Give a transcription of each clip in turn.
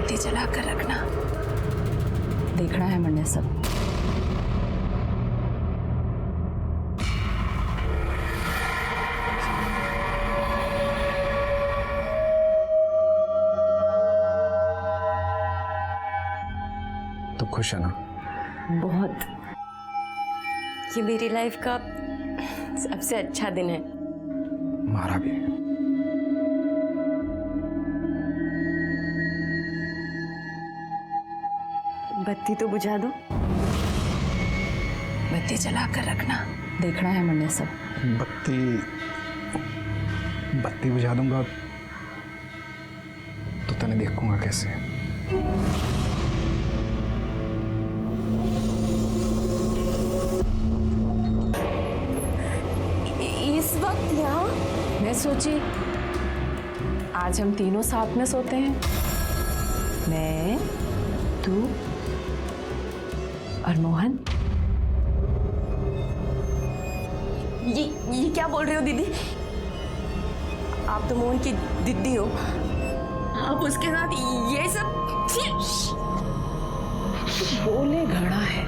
बत्ती जला कर रखना। देखना है मैंने सब। तो खुश है ना? बहुत। ये मेरी लाइफ का सबसे अच्छा दिन है। हमारा भी। बत्ती तो बुझा दो। बत्ती जला कर रखना। देखना है मैंने सब। बत्ती बुझा दूंगा तो तने देखूंगा कैसे? इस वक्त यहाँ? मैं सोची आज हम तीनों साथ में सोते हैं, मैं, तू और मोहन। ये क्या बोल रहे हो दीदी? आप तो मोहन की दीदी हो, आप उसके साथ ये सब? बोले घड़ा है।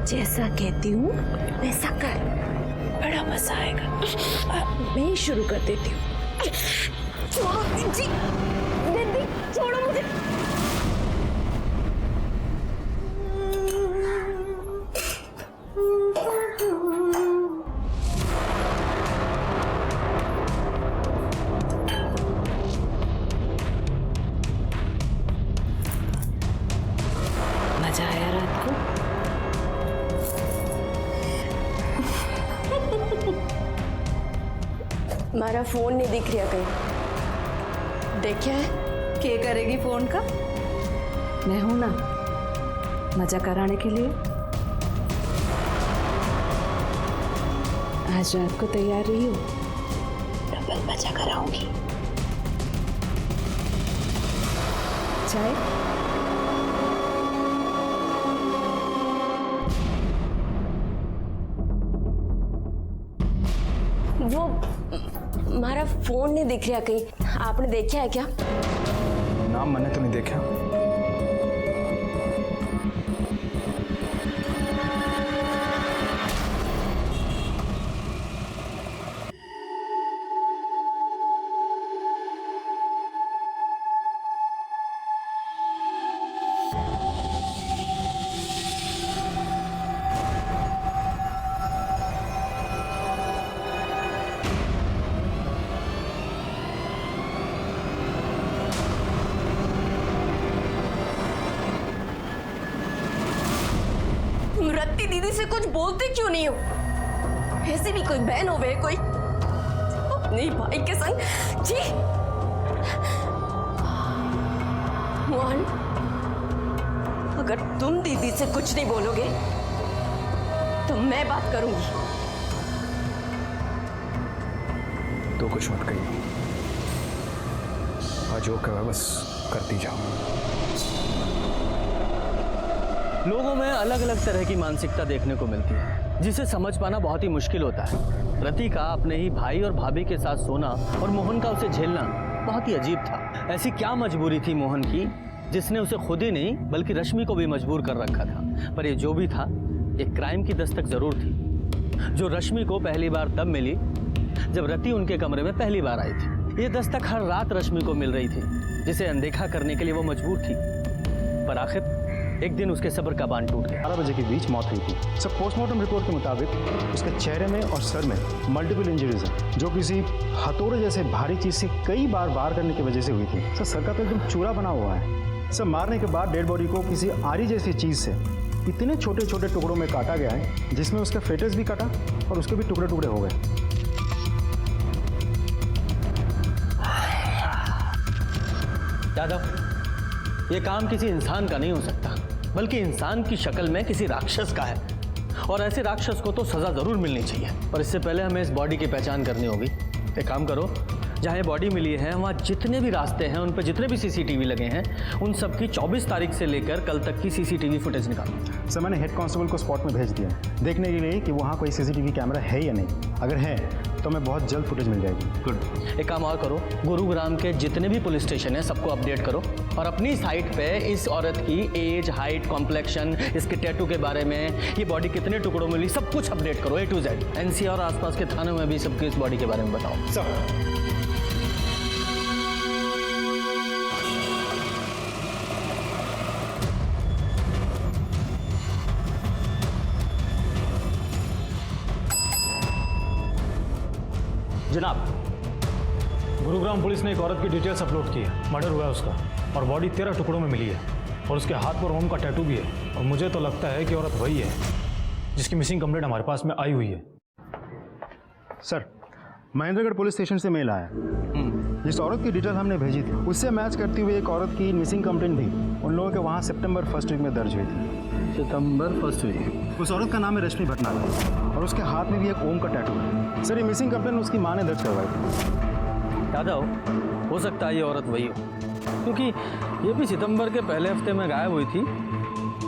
जैसा कहती हूँ वैसा कर, बड़ा मजा आएगा। मैं ही शुरू कर देती हूँ। छोड़ो दीदी, दीदी छोड़ो मुझे। मजा आया रात को? हमारा फोन नहीं दिख रहा कहीं, देखा है? क्या करेगी फोन का? मैं हूं ना मजा कराने के लिए। आज रात को तैयार रही हो? डबल मजा कराऊंगी। चाय? वो हमारा फोन नहीं दिख रहा कहीं, आपने देखा है क्या? नाम मैंने तो नहीं देखा। रत्ती दीदी से कुछ बोलते क्यों नहीं हो? ऐसे भी कोई बहन हो वे कोई अपने भाई के संग? जी मोहन, अगर तुम दीदी से कुछ नहीं बोलोगे तो मैं बात करूंगी। तो कुछ मत कहिए, आज जो कहा बस करती जाओ। लोगों में अलग अलग तरह की मानसिकता देखने को मिलती है, जिसे समझ पाना बहुत ही मुश्किल होता है। रति का अपने ही भाई और भाभी के साथ सोना और मोहन का उसे झेलना बहुत ही अजीब था। ऐसी क्या मजबूरी थी मोहन की जिसने उसे खुद ही नहीं बल्कि रश्मि को भी मजबूर कर रखा था। पर ये जो भी था, एक क्राइम की दस्तक जरूर थी, जो रश्मि को पहली बार तब मिली जब रति उनके कमरे में पहली बार आई थी। ये दस्तक हर रात रश्मि को मिल रही थी, जिसे अनदेखा करने के लिए वो मजबूर थी। पर आखिर एक दिन उसके सब्र का बांध टूट गया। 12 बजे के बीच मौत हुई थी। सब पोस्टमार्टम रिपोर्ट के मुताबिक उसके चेहरे में और सर में मल्टीपल इंजरीज हैं, जो किसी हथौड़े जैसे भारी चीज से कई बार वार करने की वजह से हुई थी। सर, सर का तो एकदम चूरा बना हुआ है। सब मारने के बाद डेड बॉडी को किसी आरी जैसी चीज से इतने छोटे छोटे टुकड़ों में काटा गया है, जिसमें उसका फेटस भी काटा और उसके भी टुकड़े टुकड़े हो गए। यादव, ये काम किसी इंसान का नहीं हो सकता, बल्कि इंसान की शक्ल में किसी राक्षस का है। और ऐसे राक्षस को तो सजा जरूर मिलनी चाहिए। पर इससे पहले हमें इस बॉडी की पहचान करनी होगी। एक काम करो, जहाँ ये बॉडी मिली है वहाँ जितने भी रास्ते हैं, उन पर जितने भी सीसीटीवी लगे हैं, उन सब की 24 तारीख से लेकर कल तक की सीसीटीवी फुटेज निकालो। सर, मैंने हेड कांस्टेबल को स्पॉट में भेज दिया है देखने के लिए कि वहाँ कोई सीसीटीवी कैमरा है या नहीं। अगर है तो हमें बहुत जल्द फुटेज मिल जाएगी। गुड। एक काम और करो, गुरुग्राम के जितने भी पुलिस स्टेशन हैं सबको अपडेट करो और अपनी साइट पे इस औरत की एज, हाइट, कॉम्प्लेक्शन, इसके टैटू के बारे में, ये बॉडी कितने टुकड़ों में मिली, सब कुछ अपडेट करो A to Z। NCR और आसपास के थानों में भी सबकी इस बॉडी के बारे में बताओ। सर जनाब, गुरुग्राम पुलिस ने एक औरत की डिटेल्स अपलोड की है। मर्डर हुआ है उसका और बॉडी 13 टुकड़ों में मिली है और उसके हाथ पर ओम का टैटू भी है। और मुझे तो लगता है कि औरत वही है जिसकी मिसिंग कंप्लेंट हमारे पास में आई हुई है। सर, महेंद्रगढ़ पुलिस स्टेशन से मेल आया। जिस औरत की डिटेल हमने भेजी थी उससे मैच करती हुई एक औरत की मिसिंग कंप्लेंट भी उन लोगों के वहाँ सितंबर 1st वीक में दर्ज हुई थी। सितंबर 1st वीक। उस औरत का नाम है रश्मि भटनागर और उसके हाथ में भी एक ओम का टैटू है। सर, ये मिसिंग कंप्लेंट उसकी माँ ने दर्ज करवाई थी। यादव, हो सकता है ये औरत वही हो, क्योंकि ये भी सितंबर के पहले हफ्ते में गायब हुई थी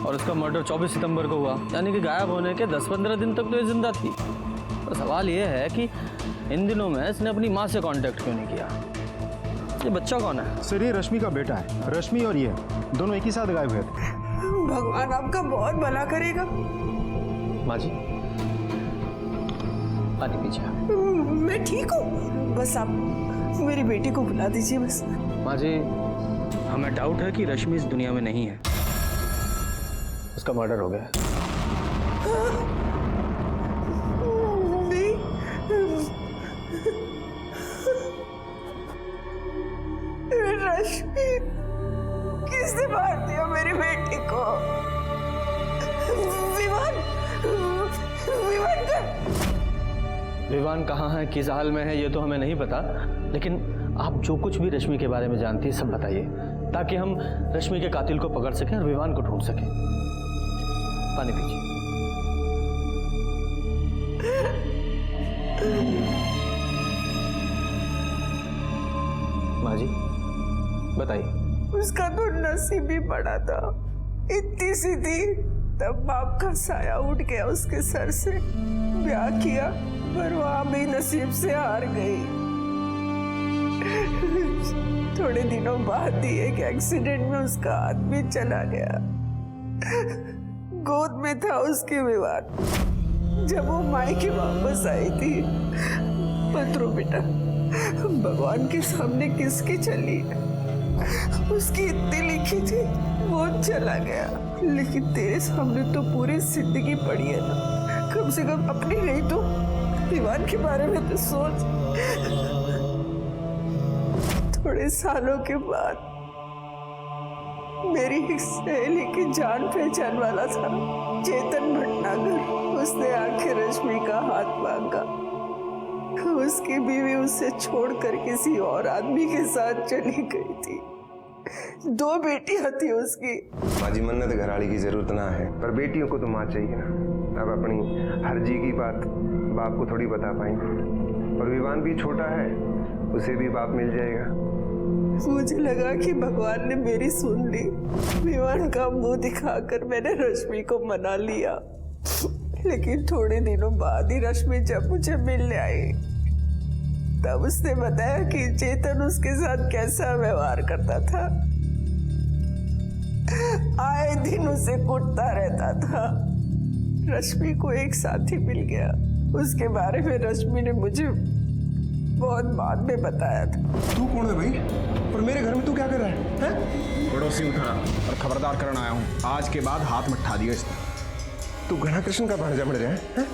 और उसका मर्डर 24 सितंबर को हुआ, यानी कि गायब होने के 10-15 दिन तक तो ये जिंदा थी। तो सवाल ये है कि इन दिनों में इसने अपनी माँ से कांटेक्ट क्यों नहीं किया? ये बच्चा कौन है? सर, ये रश्मि का बेटा है। रश्मि और ये दोनों एक ही साथ गायब हुए थे। भगवान आपका बहुत भला करेगा। माँ जी, पानी पीजिए। मैं ठीक हूँ, बस आप मेरी बेटी को बुला दीजिए बस। माँ जी, हमें डाउट है कि रश्मि इस दुनिया में नहीं है, उसका मर्डर हो गया। रश्मि, किसने मार दिया मेरी बेटी को? विवान, विवान का विवान कहाँ है, किस हाल में है, ये तो हमें नहीं पता, लेकिन आप जो कुछ भी रश्मि के बारे में जानती है सब बताइए, ताकि हम रश्मि के कातिल को पकड़ सकें और विवान को ढूंढ सकें। पानी पीजिए। माँ जी, बताइए। उसका तो नसीब ही बड़ा था, इतनी सी थी तब बाप का साया उठ गया उसके सर से। ब्याह किया पर वहां भी नसीब से हार गई। थोड़े दिनों बाद ही एक एक्सीडेंट में उसका आदमी चला गया। गोद में था उसके विवान। जब वो मायके वापस आई थी, पत्रो बेटा, भगवान के सामने किसकी चली है? उसकी इतनी लिखी थी, वो चला गया, लेकिन तेरे सामने तो पूरी जिंदगी पड़ी है ना। कम से कम अपनी नहीं तो विवान के बारे में तो सोच। थोड़े सालों के बाद मेरी एक सहेली की जान पहचान वाला था, चेतन भटनागर। उसने आखिर रश्मि का हाथ मांगा। उसकी बीवी उसे छोड़कर किसी और आदमी के साथ चली गई थी। 2 बेटियां थी उसकी। माँ जी, मन्नत घराड़ी की जरूरत ना है, पर बेटियों को तो माँ चाहिए ना। अब अपनी हर्जी की बात बाप को थोड़ी बता पाएंगे, और विवान भी छोटा है, उसे भी बाप मिल जाएगा। मुझे लगा कि भगवान ने मेरी सुन ली। विवान का मुंह दिखाकर मैंने रश्मि को मना लिया, लेकिन थोड़े दिनों बाद ही रश्मि जब मुझे मिलने आई, तब उसने बताया कि चेतन उसके साथ कैसा व्यवहार करता था। आए दिन उसे कुटता रहता था। रश्मि को एक साथी मिल गया। उसके बारे में रश्मि ने मुझे बहुत बाद में बताया था। तू कौन है भाई? और मेरे घर में तू क्या कर रहा है? पड़ोसी हूँ था और खबरदार करना आया हूँ। आज के बाद हाथ मत उठा दियो इसने। तू घना कृष्ण का भांजा बन रहा है?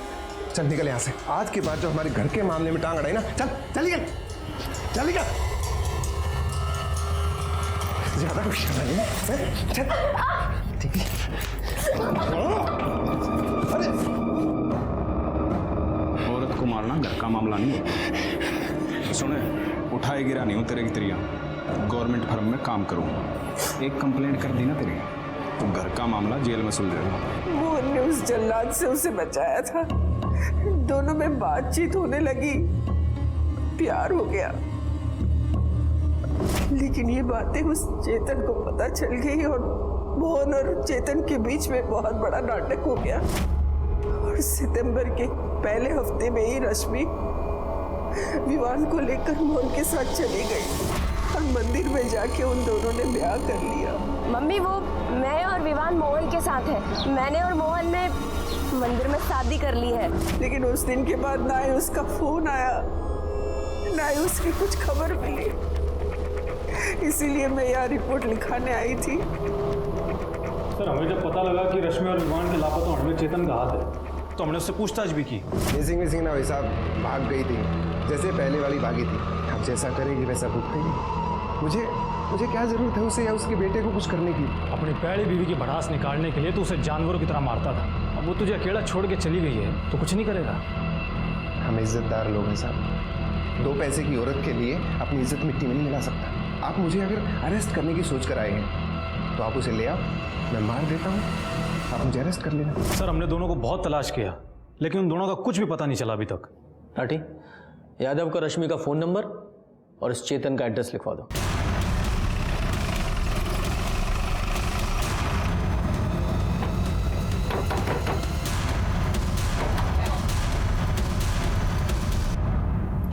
चल निकल यहाँ से। आज के बाद जो हमारे घर के मामले में टांग अड़ाई ना, चल चल निकल, चल निकल। ज्यादा कुछ नहीं है। चल ठीक है। अरे औरत को मारना घर का मामला नहीं है। सुने, उठाए गिरा नहीं हूँ तेरे की तेरिया। गवर्नमेंट फर्म में काम करूँगा। एक कंप्लेंट कर दी ना तेरी, तो घर का मामला जेल में सुलझेगा। मोहन ने उस जल्लाद से उसे बचाया था। दोनों में बातचीत होने लगी, प्यार हो गया। लेकिन ये बातें उस चेतन को पता चल गई और मोहन और चेतन के बीच में बहुत बड़ा नाटक हो गया। और सितंबर के पहले हफ्ते में ही रश्मि विवान को लेकर मोहन के साथ चली गई और मंदिर में जाके उन दोनों ने ब्याह कर लिया। मम्मी वो मैं और विवान मोहन के साथ है। मैंने और मोहन ने मंदिर में शादी कर ली है। लेकिन उस दिन के बाद ना ही उसका फोन आया, ना ही उसकी कुछ खबर मिली। इसीलिए मैं यहाँ रिपोर्ट लिखाने आई थी। सर हमें जब पता लगा कि रश्मि और विवान के लापता होने में चेतन का हाथ है तो हमने उससे पूछताछ भी की। मिसिंग ना भाई साहब, भाग गई थी जैसे पहले वाली भागी थी। अब जैसा करेगी वैसा भुगतेगी। मुझे क्या जरूरत है उसे या उसके बेटे को कुछ करने की? अपनी पहली बीवी की भड़ास निकालने के लिए तो उसे जानवरों की तरह मारता था। अब वो तुझे अकेला छोड़ के चली गई है तो कुछ नहीं करेगा। हम इज्जतदार लोग हैं साहब। 2 पैसे की औरत के लिए अपनी इज्जत मिट्टी में नहीं मिला सकता। आप मुझे अगर अरेस्ट करने की सोच कर आए हैं तो आप उसे ले आओ, मैं मार देता हूँ, आप मुझे अरेस्ट कर लेना। सर हमने दोनों को बहुत तलाश किया लेकिन उन दोनों का कुछ भी पता नहीं चला अभी तक। टाटी, यादव का रश्मि का फ़ोन नंबर और इस चेतन का एड्रेस लिखवा दो।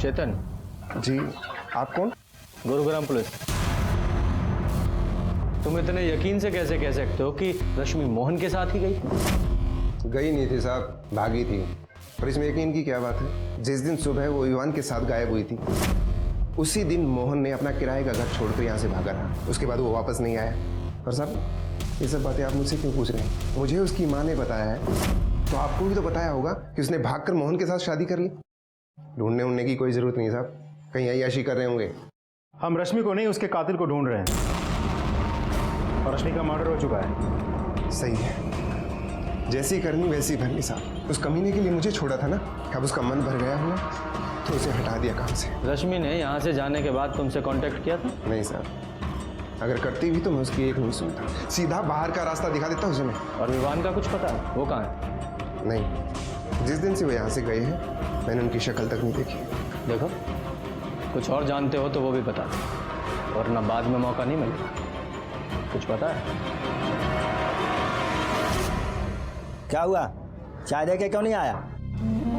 चेतन जी, आप कौन? गुरुग्राम पुलिस। तुम इतने यकीन से कैसे कह सकते हो कि रश्मि मोहन के साथ ही गई? गई नहीं थी साहब, भागी थी। और इसमें यकीन की क्या बात है? जिस दिन सुबह वो विवान के साथ गायब हुई थी उसी दिन मोहन ने अपना किराए का घर छोड़कर यहाँ से भागा था। उसके बाद वो वापस नहीं आया। और साहब ये सब बातें आप मुझसे क्यों पूछ रहे हैं? मुझे उसकी माँ ने बताया है, तो आपको भी तो बताया होगा कि उसने भागकर मोहन के साथ शादी कर ली। ढूंढने उड़ने की कोई जरूरत नहीं साहब, कहीं अय्याशी कर रहे होंगे। हम रश्मि को नहीं उसके कातिल को ढूंढ रहे हैं और रश्मि का मर्डर हो चुका है। सही है, जैसी करनी वैसी भरनी साहब। उस कमीने के लिए मुझे छोड़ा था ना, अब उसका मन भर गया हुआ तो उसे हटा दिया काम से। रश्मि ने यहाँ से जाने के बाद तुमसे कांटेक्ट किया था? नहीं साहब, अगर करती भी तो मैं उसकी एक नहीं सुनता, सीधा बाहर का रास्ता दिखा देता उसे मैं। और विवान का कुछ पता है? वो कहाँ है? नहीं, जिस दिन से वो यहाँ से गए हैं मैंने उनकी शक्ल तक नहीं देखी। देखो, कुछ और जानते हो तो वो भी बता दो, वरना बाद में मौका नहीं मिलेगा। कुछ पता है? क्या हुआ? चाय दे के क्यों नहीं आया?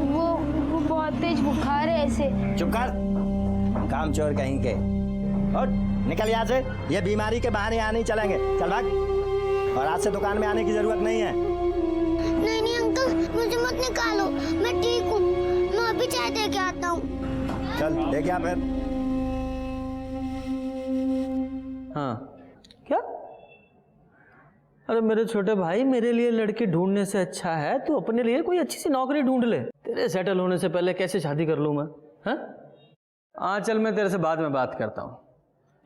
वो बहुत तेज बुखार है ऐसे। चुप कर, काम चोर कहीं के। उठ, निकल यहाँ से। ये बीमारी के बहाने यहाँ नहीं चलेंगे। चल भाग। और आज से दुकान में आने की जरूरत नहीं है। नहीं नहीं अंकल, मुझे मत निकालो, मैं ठीक हूँ। मैं अभी चाय दे के आता हूँ। चल देख आ फिर। हाँ, क्या? अरे मेरे छोटे भाई, मेरे लिए लड़की ढूंढने से अच्छा है तू अपने लिए कोई अच्छी सी नौकरी ढूंढ ले। तेरे सेटल होने से पहले कैसे शादी कर लूँ मैं? हाँ चल, मैं तेरे से बाद में बात करता हूँ।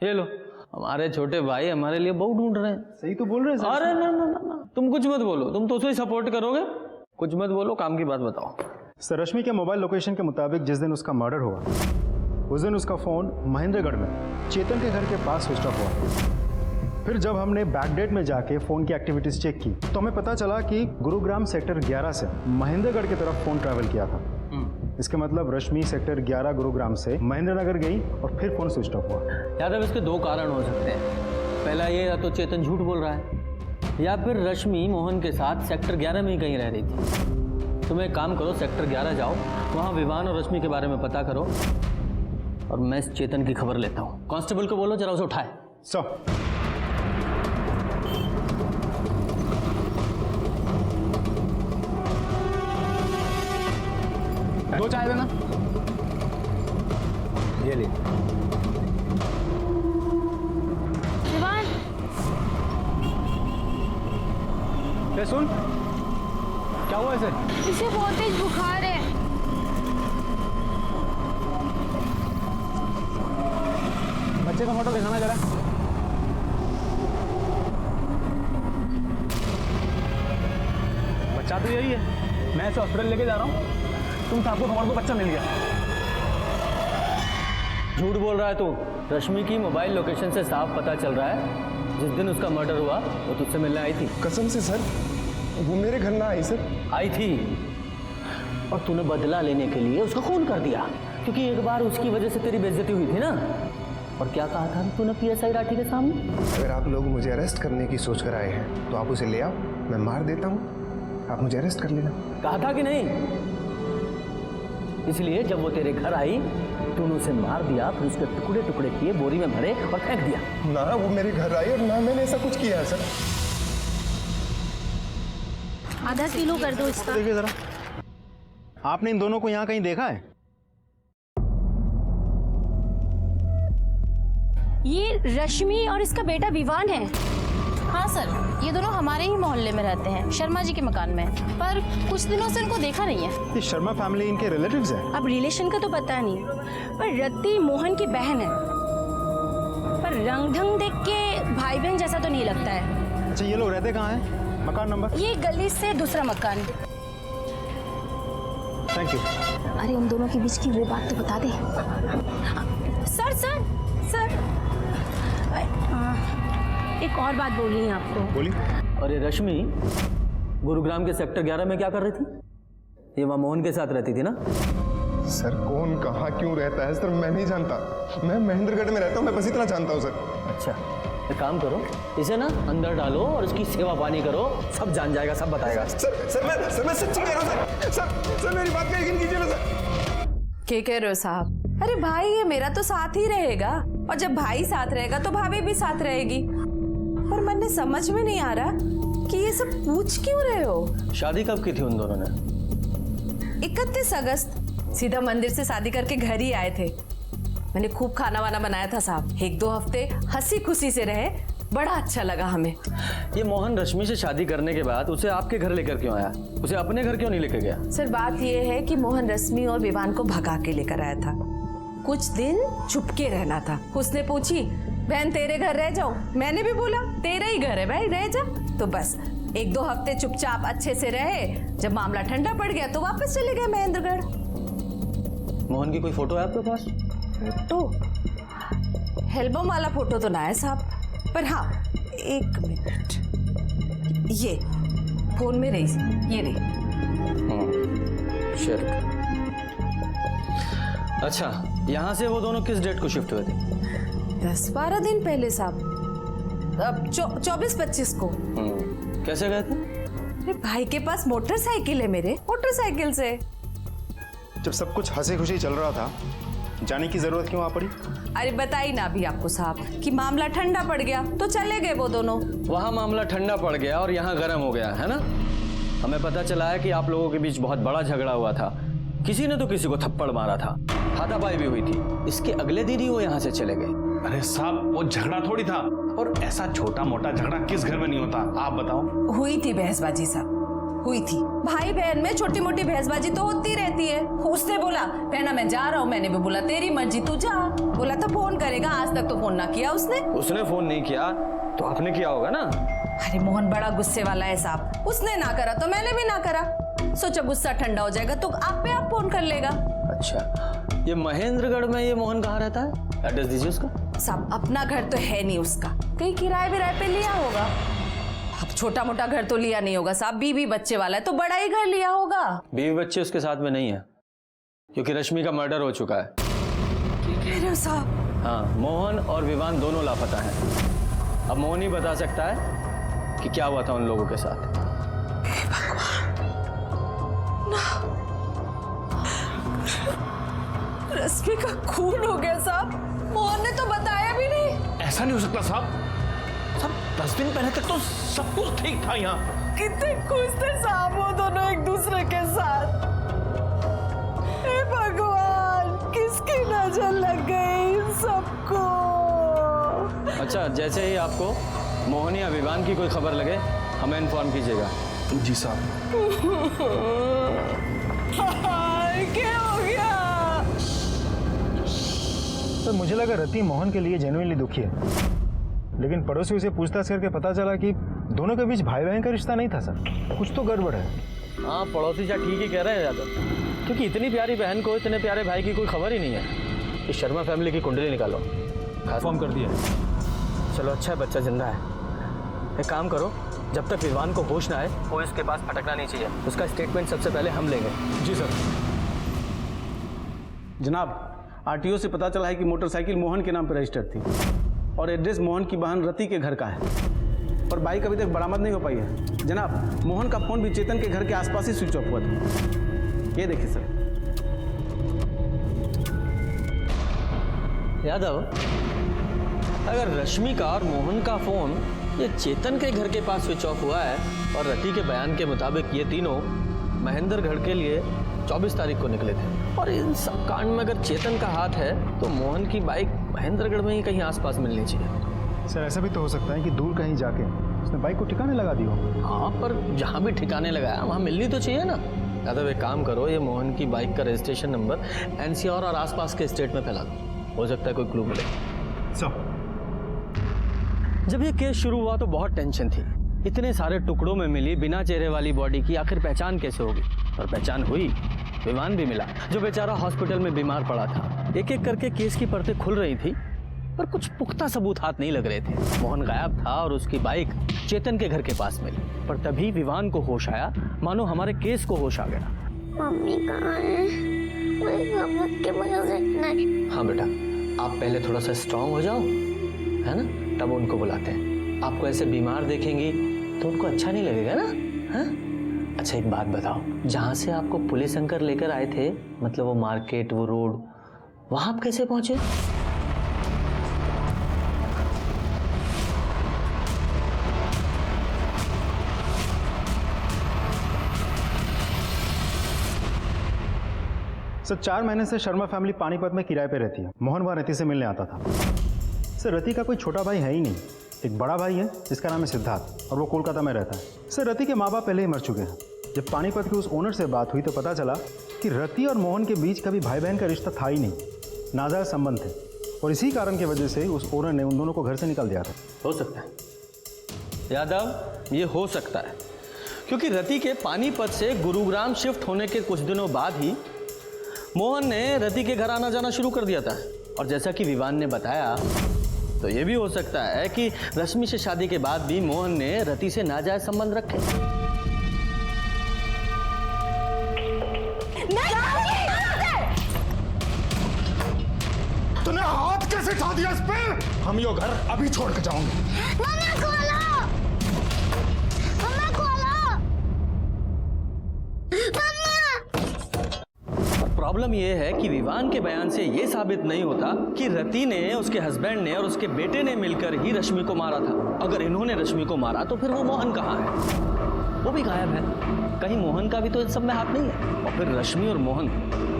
ये लो, हमारे छोटे भाई हमारे लिए बहू ढूंढ रहे हैं। सही तो बोल रहे हैं। अरे ना ना ना, तुम कुछ मत बोलो, तुम तो उसे ही सपोर्ट करोगे। कुछ मत बोलो, काम की बात बताओ। सर, रश्मि के मोबाइल लोकेशन के मुताबिक जिस दिन उसका मर्डर हुआ उस दिन उसका फ़ोन महेंद्रगढ़ में चेतन के घर के पास स्विच ऑफ हुआ। फिर जब हमने बैकडेट में जाके फ़ोन की एक्टिविटीज़ चेक की तो हमें पता चला कि गुरुग्राम सेक्टर 11 से महेंद्रगढ़ की तरफ फ़ोन ट्रैवल किया था। इसका मतलब रश्मि सेक्टर 11 गुरुग्राम से महेंद्रनगर गई और फिर फ़ोन स्विच ऑफ हुआ। यादव, इसके 2 कारण हो सकते हैं। पहला ये, या तो चेतन झूठ बोल रहा है या फिर रश्मि मोहन के साथ सेक्टर 11 में ही कहीं रह रही थी। तुम एक काम करो, सेक्टर 11 जाओ, वहाँ विवान और रश्मि के बारे में पता करो और मैं इस चेतन की खबर लेता हूँ। कांस्टेबल को बोलो जरा उसे उठाए। सर, दो चाय देना। ये ले। विवान, ये सुन, क्या हुआ इसे? इसे बहुत तेज बुखार है। बच्चे का फोटो दिखाना जरा। बच्चा तो यही है, मैं इसे हॉस्पिटल लेके जा रहा हूँ। तुम साहब को हमारे को बच्चा मिल गया। झूठ बोल रहा है तू। रश्मि की मोबाइल लोकेशन से साफ पता चल रहा है जिस दिन उसका मर्डर हुआ वो तुझसे मिलने आई थी। कसम से सर, वो मेरे घर ना आई सर। आई थी और तूने बदला लेने के लिए उसका खून कर दिया, क्योंकि एक बार उसकी वजह से तेरी बेइज्जती हुई थी ना। और क्या कहा था तूने पीएसआई राठी के सामने? अगर आप लोग मुझे अरेस्ट करने की सोच कर आए हैं तो आप उसे ले आओ, मैं मार देता हूँ, आप मुझे अरेस्ट कर लेना। कहा था कि नहीं? इसलिए जब वो तेरे घर आई तूने उसे मार दिया, फिर उसके टुकड़े टुकड़े किए, बोरी में भरे और फेंक दिया। ना वो मेरे घर आई और ना मैंने ऐसा कुछ किया है सर। आधा किलो कर दो इसका। देखिए जरा, आपने इन दोनों को यहाँ कहीं देखा है? ये रश्मि और इसका बेटा विवान है। हाँ सर, ये दोनों हमारे ही मोहल्ले में रहते हैं, शर्मा जी के मकान में, पर कुछ दिनों से इनको देखा नहीं है। ये शर्मा फैमिली इनके रिलेटिव्स हैं। अब रिलेशन का तो पता नहीं, पर रत्ती मोहन की बहन है, पर रंग ढंग देख के भाई बहन जैसा तो नहीं लगता है। अच्छा, ये लोग रहते कहाँ हैं? मकान नंबर? ये गली से दूसरा मकान। Thank you. अरे उन दोनों के बीच की वो बात तो बता दे। सर सर सर, एक और बात बोलनी है आपको। बोलिए। अरे रश्मि, गुरुग्राम के सेक्टर 11 में क्या कर रही थी? ये वहाँ मोहन के साथ रहती थी ना? सर कौन कहाँ क्यों रहता है सर मैं नहीं जानता। मैं महेंद्रगढ़ में रहता हूँ, मैं बस इतना जानता हूँ सर। अच्छा, एक काम करो, इसे ना अंदर डालो और इसकी सेवा पानी करो, सब जान जाएगा, सब बताएगा। सर मैं सच्ची कह रहा हूँ सर मेरी बात का यकीन कीजिए ना सर। क्या कह रहे हो साहब? अरे भाई ये मेरा तो साथ ही रहेगा, और जब भाई साथ रहेगा तो भाभी भी साथ रहेगी। पर मन समझ में नहीं आ रहा कि ये सब पूछ क्यों रहे हो? शादी कब की थी उन दोनों ने? 31 अगस्त। सीधा मंदिर से शादी करके घर ही आए थे। मैंने खूब खाना वाना बनाया था साहब, 1-2 हफ्ते हंसी खुशी से रहे, बड़ा अच्छा लगा हमें। ये मोहन रश्मि से शादी करने के बाद उसे आपके घर लेकर क्यों आया? उसे अपने घर क्यों नहीं लेकर गया? सर बात ये है कि मोहन रश्मि और विवान को भगा के लेकर आया था। कुछ दिन चुपके रहना था। उसने पूछी, बहन तेरे घर रह जाओ? मैंने भी बोला तेरा ही घर है भाई, रह जा। तो बस 1-2 हफ्ते चुपचाप अच्छे से रहे, जब मामला ठंडा पड़ गया तो वापस चले गए महेंद्रगढ़। मोहन की कोई फोटो है आपके पास? फोटो? एल्बम वाला फोटो तो ना है साहब, पर हाँ 1 मिनट, ये फोन में रही, ये रही। शेयर। अच्छा, यहाँ से वो दोनों किस डेट को शिफ्ट हुए थे? 10-12 दिन पहले साहब, अब 24-25 को। कैसे गए थे? अरे भाई के पास मोटरसाइकिल है, मेरे मोटरसाइकिल से। जब सब कुछ हंसी खुशी चल रहा था, जाने की जरूरत क्यों आ पड़ी? अरे बताई ना अभी आपको साहब कि मामला ठंडा पड़ गया तो चले गए वो दोनों। वहाँ मामला ठंडा पड़ गया और यहाँ गर्म हो गया है ना? हमें पता चला है कि आप लोगों के बीच बहुत बड़ा झगड़ा हुआ था, किसी ने तो किसी को थप्पड़ मारा था, हाथापाई भी हुई थी। इसके अगले दिन ही वो यहाँ से चले गए। अरे साहब वो झगड़ा थोड़ी था, और ऐसा छोटा मोटा झगड़ा किस घर में नहीं होता, आप बताओ। हुई थी बहसबाजी साहब, हुई थी। भाई बहन में छोटी मोटी बहसबाजी तो होती रहती है। उसने बोला बहना मैं जा रहा हूँ, मैंने भी बोला तेरी मर्जी तू जा। बोला तो फोन करेगा, आज तक तो फोन ना किया उसने। उसने फोन नहीं किया तो आपने किया होगा ना? अरे मोहन बड़ा गुस्से वाला है साहब, उसने ना करा तो मैंने भी ना करा। सोचा गुस्सा ठंडा हो जाएगा तो आप पे आप फोन कर लेगा। अच्छा, ये महेंद्रगढ़ में ये मोहन कहाँ रहता है? एड्रेस दीजिए उसका। साहब अपना घर तो है नहीं उसका, कहीं किराए विराए पे लिया होगा। अब छोटा मोटा घर तो लिया नहीं होगा साहब, बीवी बच्चे वाला है तो बड़ा ही घर लिया होगा। बीवी बच्चे उसके साथ में नहीं है, क्योंकि रश्मि का मर्डर हो चुका है। क्या कह रहे हो साहब? हाँ, मोहन और विवान दोनों लापता हैं। अब मोहन ही बता सकता है कि क्या हुआ था उन लोगों के साथ। रश्मि का खून हो गया साहब, मोहन ने तो बताया भी नहीं। ऐसा नहीं हो सकता साहब, 10 दिन पहले तक तो सब कुछ ठीक था यहाँ। कितने खुश थे साहब वो दोनों एक दूसरे के साथ। हे भगवान, किसकी नजर लग गई इन सबको। अच्छा, जैसे ही आपको मोहन या विवान की कोई खबर लगे हमें इन्फॉर्म कीजिएगा। जी साहब। क्या हो गया? तो मुझे लगा रति मोहन के लिए जेन्युइनली दुखी है, लेकिन पड़ोसी उसे पूछताछ करके पता चला कि दोनों के बीच भाई बहन का रिश्ता नहीं था सर, कुछ तो गड़बड़ है। हाँ, पड़ोसी शायद ठीक ही कह रहे हैं यादव, क्योंकि इतनी प्यारी बहन को इतने प्यारे भाई की कोई खबर ही नहीं है। इस शर्मा फैमिली की कुंडली निकालो। कन्फर्म कर दिया। चलो अच्छा है, बच्चा जिंदा है। एक काम करो, जब तक विवान को होश ना आए वो इसके पास फटकना नहीं चाहिए। उसका स्टेटमेंट सबसे पहले हम लेंगे। जी सर। जनाब, आरटीओ से पता चला है कि मोटरसाइकिल मोहन के नाम पर रजिस्टर्ड थी और एड्रेस मोहन की बहन रति के घर का है, और बाइक अभी तक बरामद नहीं हो पाई है। जनाब, मोहन का फोन भी चेतन के घर के आसपास ही स्विच ऑफ हुआ था। ये देखिए सर। यादव, अगर रश्मि का और मोहन का फोन ये चेतन के घर के पास स्विच ऑफ हुआ है और रति के बयान के मुताबिक ये तीनों महेंद्रगढ़ के लिए 24 तारीख को निकले थे, और इन सब कांड में अगर चेतन का हाथ है तो मोहन की बाइक महेंद्रगढ़ में ही कहीं आसपास मिलनी चाहिए। सर ऐसा भी तो हो सकता है कि दूर कहीं जाके उसने बाइक को ठिकाने लगा दी हो। हाँ, पर जहाँ भी ठिकाने लगाया वहाँ मिलनी तो चाहिए ना। यादव, एक काम करो, ये मोहन की बाइक का रजिस्ट्रेशन नंबर एनसीआर और आसपास के स्टेट में फैला दो, हो सकता है कोई क्लू मिले। जब ये केस शुरू हुआ तो बहुत टेंशन थी। इतने सारे टुकड़ों में मिली बिना चेहरे वाली बॉडी की आखिर पहचान कैसे होगी, और पहचान हुई। विवान भी मिला जो बेचारा हॉस्पिटल में बीमार पड़ा था। एक एक करके केस की परतें खुल रही थी, पर कुछ पुख्ता सबूत हाथ नहीं लग रहे थे। मोहन गायब था और उसकी बाइक चेतन के घर के पास मिली, पर तभी विवान को होश आया, मानो हमारे केस को होश आ गया। मम्मी कहाँ है? नहीं। हाँ बेटा, आप पहले थोड़ा सा स्ट्रांग हो जाओ, है ना, तब उनको बुलाते हैं। आपको ऐसे बीमार देखेंगी तो उनको अच्छा नहीं लगेगा ना। हाँ? अच्छा एक बात बताओ, जहाँ से आपको पुलिस अंकल लेकर आए थे, मतलब वो मार्केट, वो रोड, वहाँ आप कैसे पहुँचे? सर 4 महीने से शर्मा फैमिली पानीपत में किराए पे रहती है। मोहन वहाँ रति से मिलने आता था। सर रति का कोई छोटा भाई है ही नहीं, एक बड़ा भाई है जिसका नाम है सिद्धार्थ, और वो कोलकाता में रहता है। सर रति के माँ बाप पहले ही मर चुके हैं। जब पानीपत के उस ओनर से बात हुई तो पता चला कि रति और मोहन के बीच कभी भाई बहन का रिश्ता था ही नहीं, नाजायज संबंध थे, और इसी कारण की वजह से उस ओनर ने उन दोनों को घर से निकाल दिया था। हो सकता है यादव, ये हो सकता है, क्योंकि रति के पानीपत से गुरुग्राम शिफ्ट होने के कुछ दिनों बाद ही मोहन ने रति के घर आना जाना शुरू कर दिया था। और जैसा कि विवान ने बताया, तो ये भी हो सकता है कि रश्मि से शादी के बाद भी मोहन ने रति से नाजायज संबंध रखे। तूने हाथ कैसे उठा दिया इस पे? हम यो घर अभी छोड़ के जाऊंगे। प्रॉब्लम यह है कि विवान के बयान से यह साबित नहीं होता कि रति ने, उसके हस्बैंड ने और उसके बेटे ने मिलकर ही रश्मि को मारा था। अगर इन्होंने रश्मि को मारा तो फिर वो मोहन कहाँ है? वो भी गायब है। कहीं मोहन का भी तो इस सब में हाथ नहीं है। और फिर रश्मि और मोहन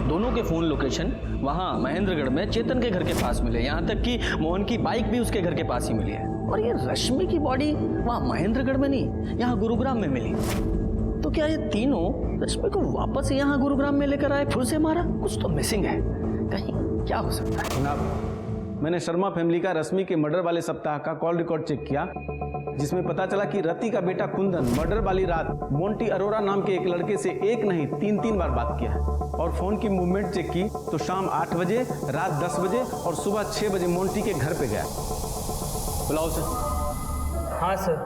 दोनों के फोन लोकेशन वहाँ महेंद्रगढ़ में चेतन के घर के पास मिले, यहाँ तक कि मोहन की बाइक भी उसके घर के पास ही मिली है। और ये रश्मि की बॉडी वहाँ महेंद्रगढ़ में नहीं, यहाँ गुरुग्राम में मिली। तो क्या ये तीनों रश्मि को वापस यहाँ गुरुग्राम में लेकर आए, फिर से मारा? कुछ तो मिसिंग है, कहीं क्या हो सकता है? जनाब, मैंने शर्मा फैमिली का रश्मि के मर्डर वाले सप्ताह का कॉल रिकॉर्ड चेक किया, जिसमें पता चला कि रति का बेटा कुंदन मर्डर वाली रात मोंटी अरोरा नाम के एक लड़के से एक नहीं 3 बार बात किया है। और फोन की मूवमेंट चेक की तो शाम 8 बजे, रात 10 बजे और सुबह 6 बजे मोंटी के घर पे गया। बुलाओ सर। हाँ सर,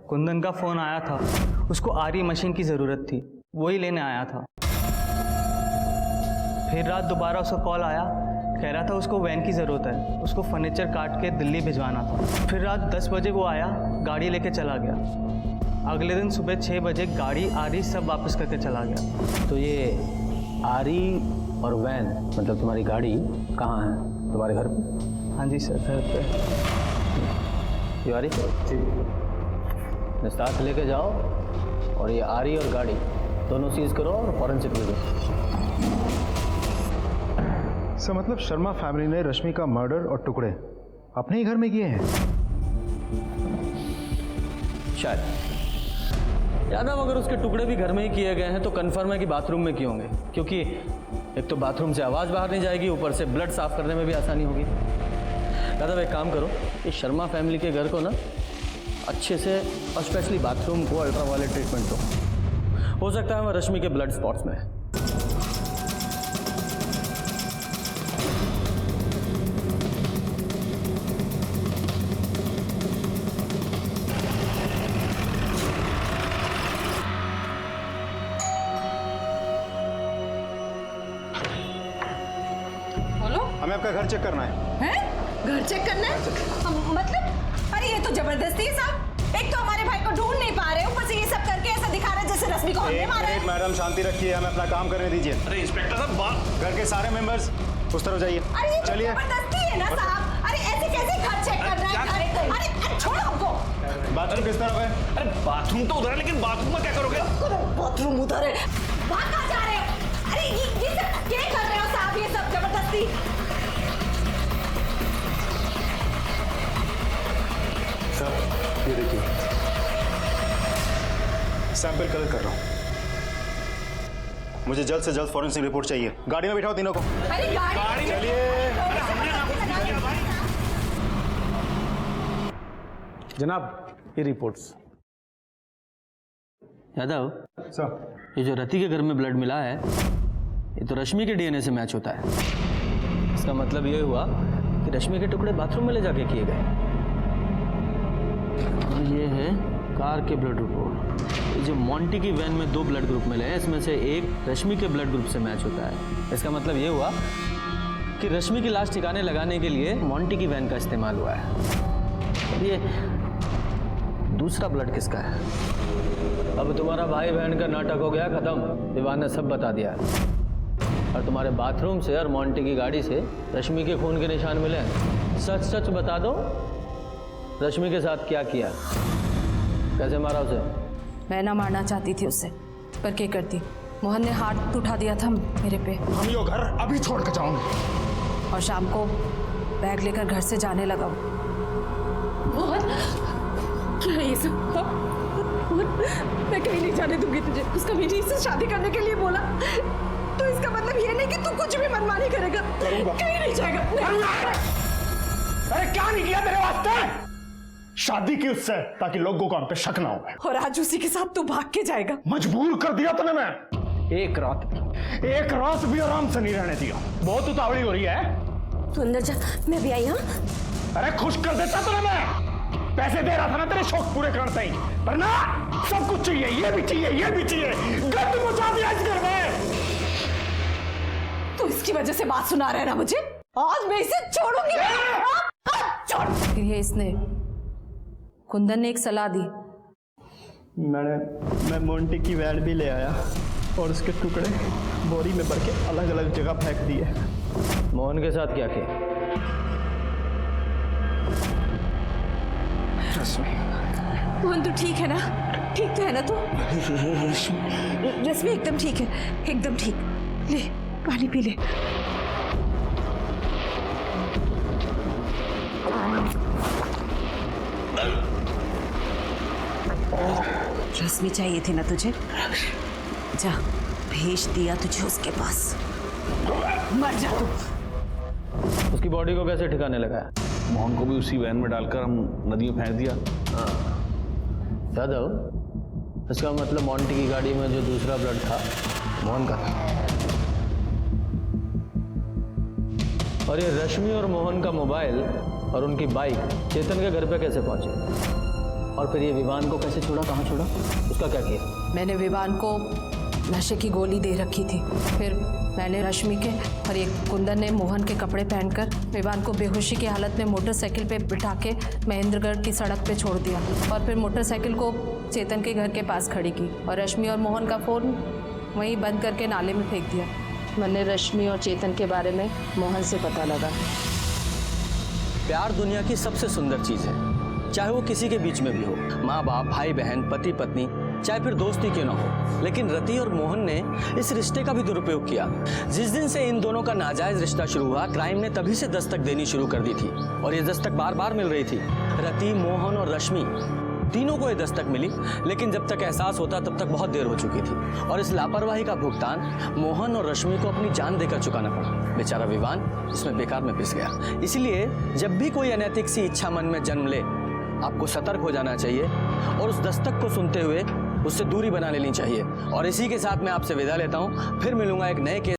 कुंदन का फोन आया था, उसको आरी मशीन की ज़रूरत थी, वही लेने आया था। फिर रात दोबारा उसका कॉल आया, कह रहा था उसको वैन की ज़रूरत है, उसको फर्नीचर काट के दिल्ली भिजवाना था। फिर रात 10 बजे वो आया, गाड़ी लेके चला गया। अगले दिन सुबह 6 बजे गाड़ी आरी सब वापस करके चला गया। तो ये आरी और वैन, मतलब तुम्हारी गाड़ी कहाँ है? तुम्हारे घर पे? हाँ जी सर, घर पे। तिवारी साथ लेके जाओ और ये आरी और गाड़ी दोनों सीज करो और फॉरेंसिक ले दो। सर मतलब शर्मा फैमिली ने रश्मि का मर्डर और टुकड़े अपने ही घर में किए हैं? शायद। यादव, अगर उसके टुकड़े भी घर में ही किए गए हैं तो कंफर्म है कि बाथरूम में किए होंगे, क्योंकि एक तो बाथरूम से आवाज़ बाहर नहीं जाएगी, ऊपर से ब्लड साफ करने में भी आसानी होगी। यादव, एक काम करो, इस शर्मा फैमिली के घर को ना अच्छे से और स्पेशली बाथरूम को अल्ट्रावायलेट ट्रीटमेंट दो। हो सकता है वह रश्मि के ब्लड स्पॉट्स में है। बोलो। हमें आपका घर चेक करना है। घर चेक करना है? मतलब अरे ये तो जबरदस्ती है साहब। एक तो हमारे भाई को ढूंढ नहीं पा रहे, ऊपर से ये सब करके ऐसा दिखा रहा है जैसे रश्मि को हमने मारा है। मैडम शांति रखिए, हमें अपना काम करने दीजिए। अरे इंस्पेक्टर साहब, घर के सारे मेंबर्स उस तरफ जाइए। अरे ये चलिए। जबरदस्ती है ना साहब। अरे ऐसे कैसे घर चेक कर रहे हैं? अरे छोड़ो हमको। बाथरूम किस तरफ है? अरे बाथरूम तो उधर है, लेकिन बाथरूम में क्या करोगे? बाथरूम उधर है। वहाँ कहाँ जा रहे हो? अरे ये सब क्या कर रहे हो साहब? ये सब जबरदस्ती। सर ये देखिए, सैंपल कलेक्ट कर रहा हूँ। मुझे जल्द से जल्द फॉरेंसिक रिपोर्ट चाहिए। गाड़ी में बिठाओ तीनों को। अरे गाड़ी में जनाब ये रिपोर्ट्स। यादव सर, ये जो रति के घर में ब्लड मिला है ये तो रश्मि के डीएनए से मैच होता है। इसका मतलब ये हुआ कि रश्मि के टुकड़े बाथरूम में ले जाके किए गए। और ये है कार के ब्लड रिपोर्ट। ये जो मोंटी की वैन में 2 ब्लड ग्रुप मिले हैं, इसमें से एक रश्मि के ब्लड ग्रुप से मैच होता है। इसका मतलब ये हुआ कि रश्मि की लाश ठिकाने लगाने के लिए मोंटी की वैन का इस्तेमाल हुआ है। और ये दूसरा ब्लड किसका है? अब तुम्हारा भाई बहन का नाटक हो गया खत्म। विवान ने सब बता दिया। और तुम्हारे बाथरूम से और मोंटी की गाड़ी से रश्मि के खून के निशान मिले हैं। सच सच बता दो, रश्मि के साथ क्या किया, कैसे मारा उसे? मैं ना मारना चाहती थी उससे, पर क्या करती, मोहन ने हाथ उठा दिया था मेरे पे। हम यो घर अभी छोड़ के जाओगे। और शाम को बैग लेकर घर से जाने लगा। मोहन क्या है ये सब? मोहन मैं कहीं नहीं जाने दूंगी तुझे। उसका विनीत से शादी करने के लिए बोला तो इसका मतलब ये नहीं कि तू कुछ भी मनमानी करेगा। कहीं नहीं जाएगा। अरे क्या नहीं किया तेरे वास्ते? शादी की उससे ताकि लोगों को हम पे शक ना हो। और आज उसी के साथ तू भाग के जाएगा। मजबूर कर दिया तूने। मैं एक रात भी आराम से नहीं रहने दिया। बहुत उतावली हो रही है। तू अंदर जा, मैं भी आई। हाँ अरे खुश कर देता तूने। मैं पैसे दे रहा था ना तेरे शौक पूरे करते ही, पर ना सब कुछ चाहिए, ये भी चाहिए, ये भी चाहिए। गंद मचा दिया इस घर में। तू इसकी वजह से बात सुना रहा है ना मुझे। आज मैं इसे छोड़ूंगी। छोड़। फिर ये इसने, कुंदन ने एक सलाह दी। मैं मोंटी की वैन भी ले आया और उसके टुकड़े बोरी में भर के अलग अलग जगह फेंक दिए। मोहन के साथ क्या किया? मोहन तू ठीक है ना? ठीक तो है ना तू? रश्मि एकदम ठीक है, एकदम ठीक। ले पानी पी ले। रश्मि चाहिए थी ना तुझे? जा, भेज दिया तुझे उसके पास। मर जा तू। उसकी बॉडी को कैसे ठिकाने लगाया? मोहन को भी उसी वैन में डालकर हम नदी में फेंक दिया। यादव, इसका मतलब मोंटी की गाड़ी में जो दूसरा ब्लड था मोहन का था। और ये रश्मि और मोहन का मोबाइल और उनकी बाइक चेतन के घर पे कैसे पहुंचे? और फिर ये विवान को कैसे छोड़ा, कहाँ छोड़ा, उसका क्या किया? मैंने विवान को नशे की गोली दे रखी थी। फिर मैंने रश्मि के और एक कुंदन ने मोहन के कपड़े पहनकर विवान को बेहोशी की हालत में मोटरसाइकिल पे बिठा के महेंद्रगढ़ की सड़क पे छोड़ दिया। और फिर मोटरसाइकिल को चेतन के घर के पास खड़ी की और रश्मि और मोहन का फ़ोन वहीं बंद करके नाले में फेंक दिया। मैंने रश्मि और चेतन के बारे में मोहन से पता लगा। प्यार दुनिया की सबसे सुंदर चीज़ है, चाहे वो किसी के बीच में भी हो, माँ बाप, भाई बहन, पति पत्नी, चाहे फिर दोस्ती क्यों ना हो। लेकिन रति और मोहन ने इस रिश्ते का भी दुरुपयोग किया। जिस दिन से इन दोनों का नाजायज रिश्ता शुरू हुआ, क्राइम ने तभी से दस्तक देनी शुरू कर दी थी। और ये दस्तक बार बार मिल रही थी। रति, मोहन और रश्मि तीनों को ये दस्तक मिली, लेकिन जब तक एहसास होता तब तक बहुत देर हो चुकी थी। और इस लापरवाही का भुगतान मोहन और रश्मि को अपनी जान देकर चुकाना पड़ा। बेचारा विवान इसमें बेकार में पिस गया। इसलिए जब भी कोई अनैतिक सी इच्छा मन में जन्म ले, आपको सतर्क हो जाना चाहिए और उस दस्तक को सुनते हुए उससे दूरी बना लेनी चाहिए। और इसी के साथ मैं आपसे विदा लेता हूं। फिर मिलूंगा एक नए केस